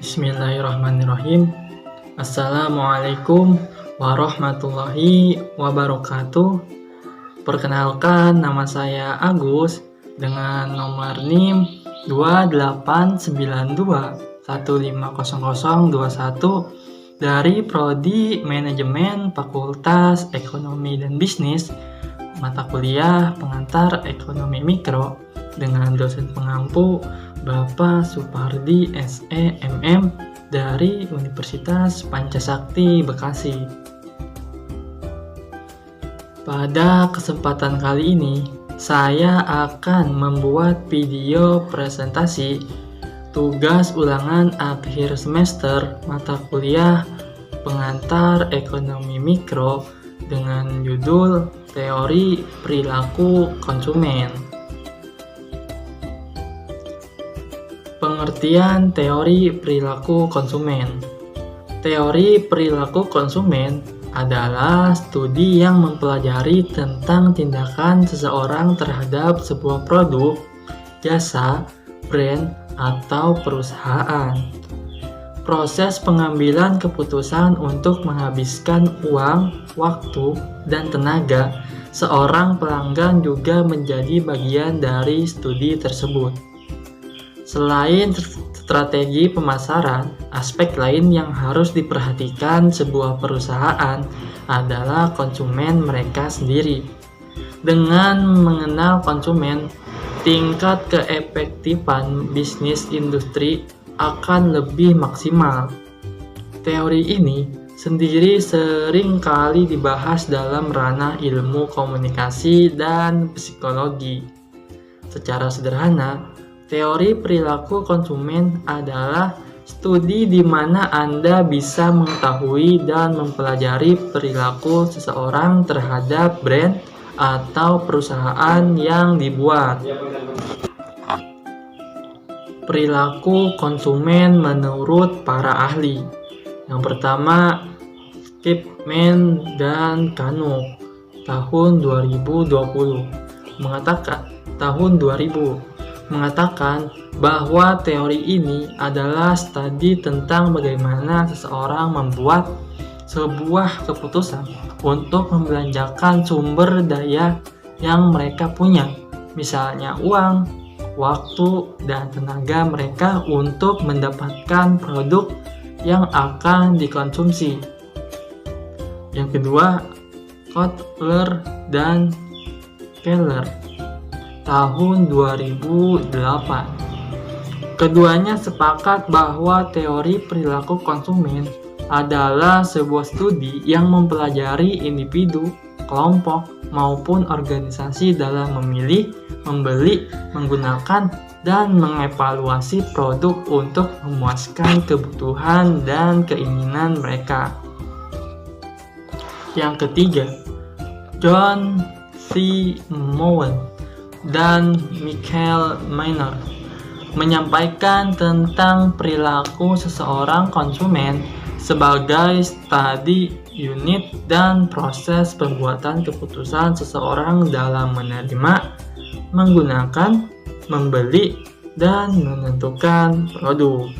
Bismillahirrahmanirrahim. Assalamualaikum warahmatullahi wabarakatuh. Perkenalkan, nama saya Agus dengan nomor NIM 2892150021 dari Prodi Manajemen Fakultas Ekonomi dan Bisnis, mata kuliah pengantar Ekonomi Mikro dengan dosen pengampu Bapak Supardi SE MM dari Universitas Pancasakti Bekasi. Pada kesempatan kali ini, saya akan membuat video presentasi tugas ulangan akhir semester mata kuliah pengantar Ekonomi Mikro dengan judul Teori Perilaku Konsumen. Pengertian teori perilaku konsumen. Teori perilaku konsumen adalah studi yang mempelajari tentang tindakan seseorang terhadap sebuah produk, jasa, brand, atau perusahaan. Proses pengambilan keputusan untuk menghabiskan uang, waktu, dan tenaga seorang pelanggan juga menjadi bagian dari studi tersebut. Selain strategi pemasaran, aspek lain yang harus diperhatikan sebuah perusahaan adalah konsumen mereka sendiri. Dengan mengenal konsumen, tingkat keefektifan bisnis industri akan lebih maksimal. Teori ini sendiri sering kali dibahas dalam ranah ilmu komunikasi dan psikologi. Secara sederhana, teori perilaku konsumen adalah studi di mana Anda bisa mengetahui dan mempelajari perilaku seseorang terhadap brand atau perusahaan yang dibuat. Perilaku konsumen menurut para ahli. Yang pertama, Kipman dan Kanuk tahun 2020 mengatakan bahwa teori ini adalah studi tentang bagaimana seseorang membuat sebuah keputusan untuk membelanjakan sumber daya yang mereka punya, misalnya uang, waktu, dan tenaga mereka untuk mendapatkan produk yang akan dikonsumsi. Yang kedua, Kotler dan Keller tahun 2008. Keduanya sepakat bahwa teori perilaku konsumen adalah sebuah studi yang mempelajari individu, kelompok, maupun organisasi dalam memilih, membeli, menggunakan, dan mengevaluasi produk untuk memuaskan kebutuhan dan keinginan mereka. Yang ketiga, John C. Mowen dan Michael Miner menyampaikan tentang perilaku seseorang konsumen sebagai studi unit dan proses pembuatan keputusan seseorang dalam menerima, menggunakan, membeli, dan menentukan produk.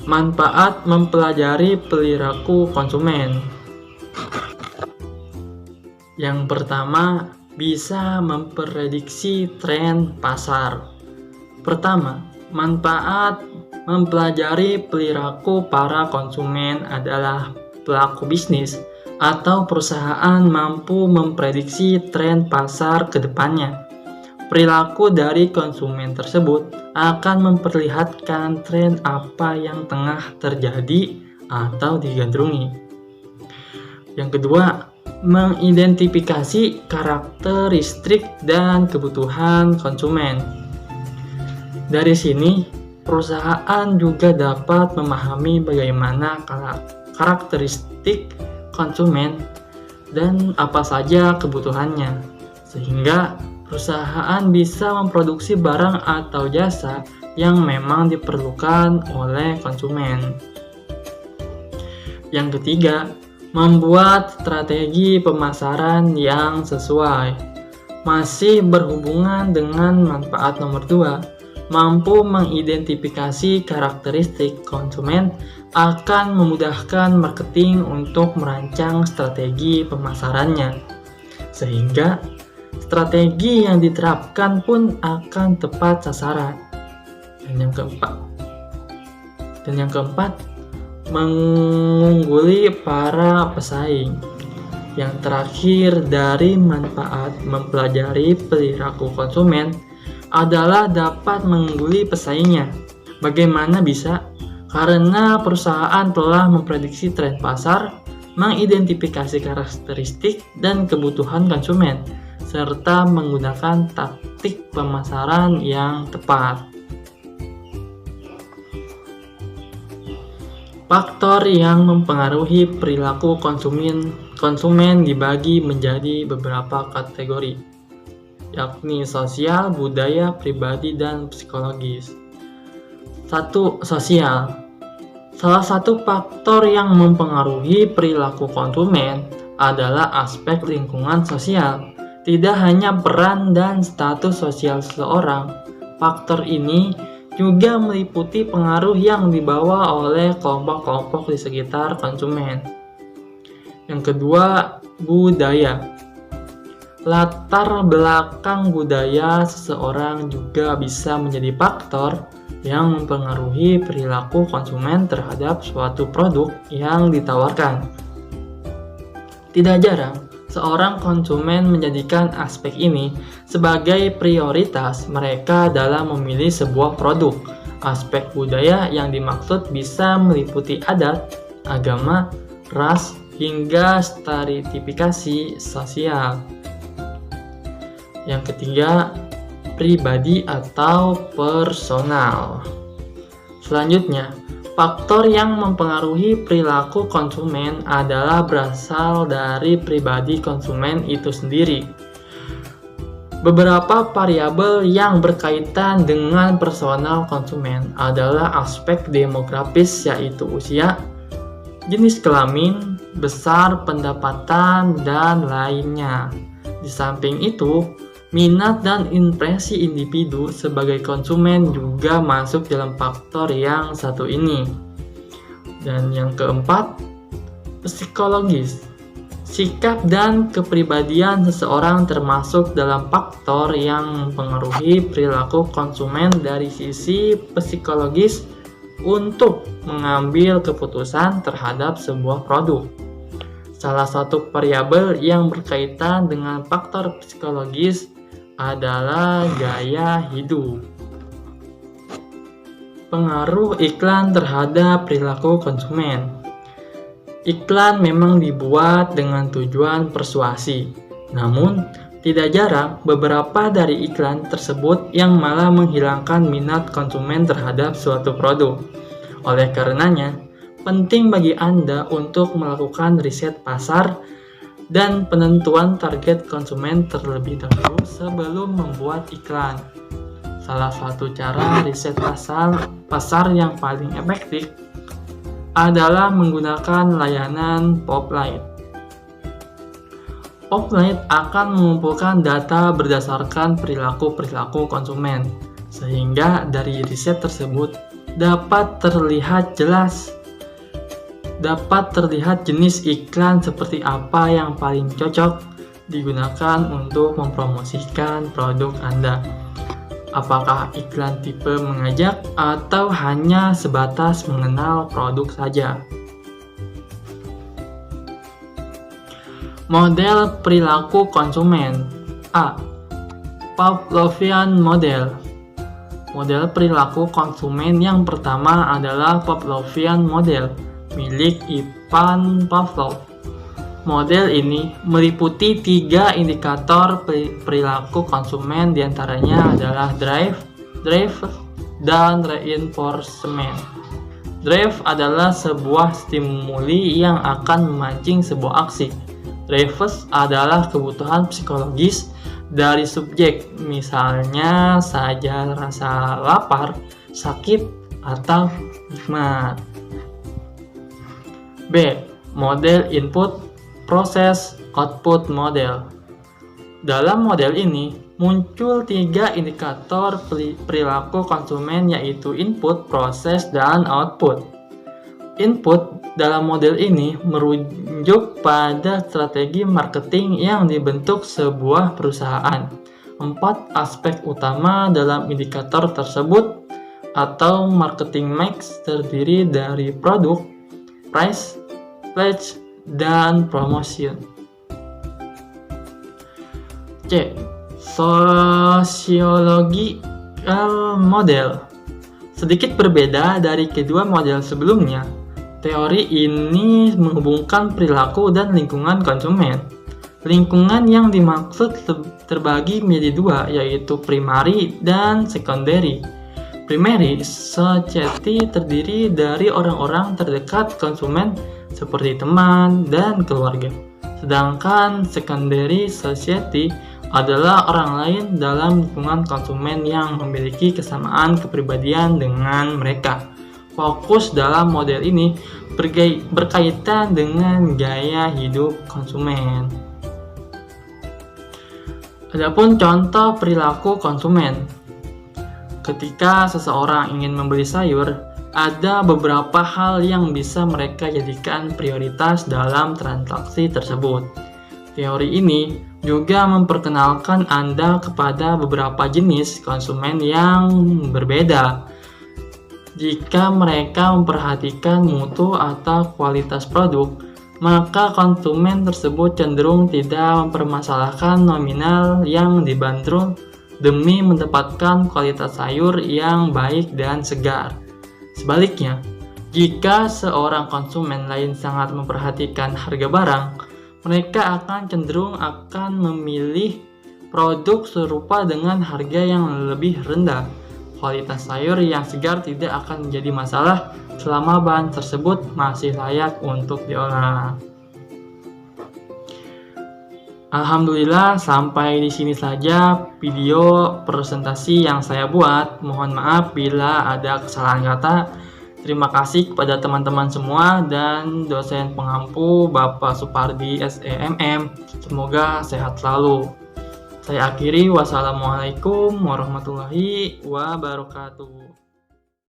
Manfaat mempelajari perilaku konsumen. Yang pertama, bisa memprediksi tren pasar. Pertama, manfaat mempelajari perilaku para konsumen adalah pelaku bisnis atau perusahaan mampu memprediksi tren pasar ke depannya. Perilaku dari konsumen tersebut akan memperlihatkan tren apa yang tengah terjadi atau digandrungi. Yang kedua, mengidentifikasi karakteristik dan kebutuhan konsumen. Dari sini, perusahaan juga dapat memahami bagaimana karakteristik konsumen dan apa saja kebutuhannya, sehingga perusahaan bisa memproduksi barang atau jasa yang memang diperlukan oleh konsumen. Yang ketiga, membuat strategi pemasaran yang sesuai. Masih berhubungan dengan manfaat nomor 2, mampu mengidentifikasi karakteristik konsumen akan memudahkan marketing untuk merancang strategi pemasarannya, sehingga strategi yang diterapkan pun akan tepat sasaran. Dan yang keempat, mengungguli para pesaing. Yang terakhir, dari manfaat mempelajari perilaku konsumen adalah dapat mengungguli pesaingnya. Bagaimana bisa? Karena perusahaan telah memprediksi tren pasar, mengidentifikasi karakteristik dan kebutuhan konsumen, serta menggunakan taktik pemasaran yang tepat. Faktor yang mempengaruhi perilaku konsumen dibagi menjadi beberapa kategori, yakni sosial, budaya, pribadi, dan psikologis. 1. Sosial. Salah satu faktor yang mempengaruhi perilaku konsumen adalah aspek lingkungan sosial. Tidak hanya peran dan status sosial seseorang, faktor ini juga meliputi pengaruh yang dibawa oleh kelompok-kelompok di sekitar konsumen. Yang kedua, budaya. Latar belakang budaya seseorang juga bisa menjadi faktor yang mempengaruhi perilaku konsumen terhadap suatu produk yang ditawarkan. Tidak jarang, seorang konsumen menjadikan aspek ini sebagai prioritas mereka dalam memilih sebuah produk. Aspek budaya yang dimaksud bisa meliputi adat, agama, ras, hingga stratifikasi sosial. Yang ketiga, pribadi atau personal. Selanjutnya, faktor yang mempengaruhi perilaku konsumen adalah berasal dari pribadi konsumen itu sendiri. Beberapa variabel yang berkaitan dengan personal konsumen adalah aspek demografis, yaitu usia, jenis kelamin, besar pendapatan, dan lainnya. Di samping itu, minat dan impresi individu sebagai konsumen juga masuk dalam faktor yang satu ini. Dan yang keempat, psikologis. Sikap dan kepribadian seseorang termasuk dalam faktor yang mempengaruhi perilaku konsumen dari sisi psikologis untuk mengambil keputusan terhadap sebuah produk. Salah satu variabel yang berkaitan dengan faktor psikologis adalah gaya hidup. Pengaruh iklan terhadap perilaku konsumen. Iklan memang dibuat dengan tujuan persuasi, namun tidak jarang beberapa dari iklan tersebut yang malah menghilangkan minat konsumen terhadap suatu produk. Oleh karenanya, penting bagi Anda untuk melakukan riset pasar dan penentuan target konsumen terlebih dahulu sebelum membuat iklan. Salah satu cara riset pasar yang paling efektif adalah menggunakan layanan Poplight. Poplight akan mengumpulkan data berdasarkan perilaku konsumen, sehingga dari riset tersebut dapat terlihat jenis iklan seperti apa yang paling cocok digunakan untuk mempromosikan produk Anda. Apakah iklan tipe mengajak atau hanya sebatas mengenal produk saja? Model perilaku konsumen. A. Pavlovian model. Model perilaku konsumen yang pertama adalah Pavlovian model milik Ivan Pavlov. Model ini meliputi 3 indikator perilaku konsumen, diantaranya adalah drive, dan reinforcement. Drive adalah sebuah stimuli yang akan memancing sebuah aksi. Drives adalah kebutuhan psikologis dari subjek, misalnya saja rasa lapar, sakit, atau nikmat. B. Model input, proses, output model. Dalam model ini, muncul 3 indikator perilaku konsumen, yaitu input, proses, dan output. Input dalam model ini merujuk pada strategi marketing yang dibentuk sebuah perusahaan. 4 aspek utama dalam indikator tersebut atau marketing mix terdiri dari produk, price, pledge, dan promotion. C. Sociological model. Sedikit berbeda dari kedua model sebelumnya, teori ini menghubungkan perilaku dan lingkungan konsumen. Lingkungan yang dimaksud terbagi menjadi dua, yaitu primary dan secondary. Primary society terdiri dari orang-orang terdekat konsumen seperti teman dan keluarga. Sedangkan secondary society adalah orang lain dalam lingkungan konsumen yang memiliki kesamaan kepribadian dengan mereka. Fokus dalam model ini berkaitan dengan gaya hidup konsumen. Adapun contoh perilaku konsumen. Ketika seseorang ingin membeli sayur, ada beberapa hal yang bisa mereka jadikan prioritas dalam transaksi tersebut. Teori ini juga memperkenalkan Anda kepada beberapa jenis konsumen yang berbeda. Jika mereka memperhatikan mutu atau kualitas produk, maka konsumen tersebut cenderung tidak mempermasalahkan nominal yang dibanderol demi mendapatkan kualitas sayur yang baik dan segar. Sebaliknya, jika seorang konsumen lain sangat memperhatikan harga barang, mereka akan cenderung memilih produk serupa dengan harga yang lebih rendah. Kualitas sayur yang segar tidak akan menjadi masalah selama bahan tersebut masih layak untuk diolah. Alhamdulillah, sampai di sini saja video presentasi yang saya buat. Mohon maaf bila ada kesalahan kata. Terima kasih kepada teman-teman semua dan dosen pengampu Bapak Supardi SEMM. Semoga sehat selalu. Saya akhiri, wassalamualaikum warahmatullahi wabarakatuh.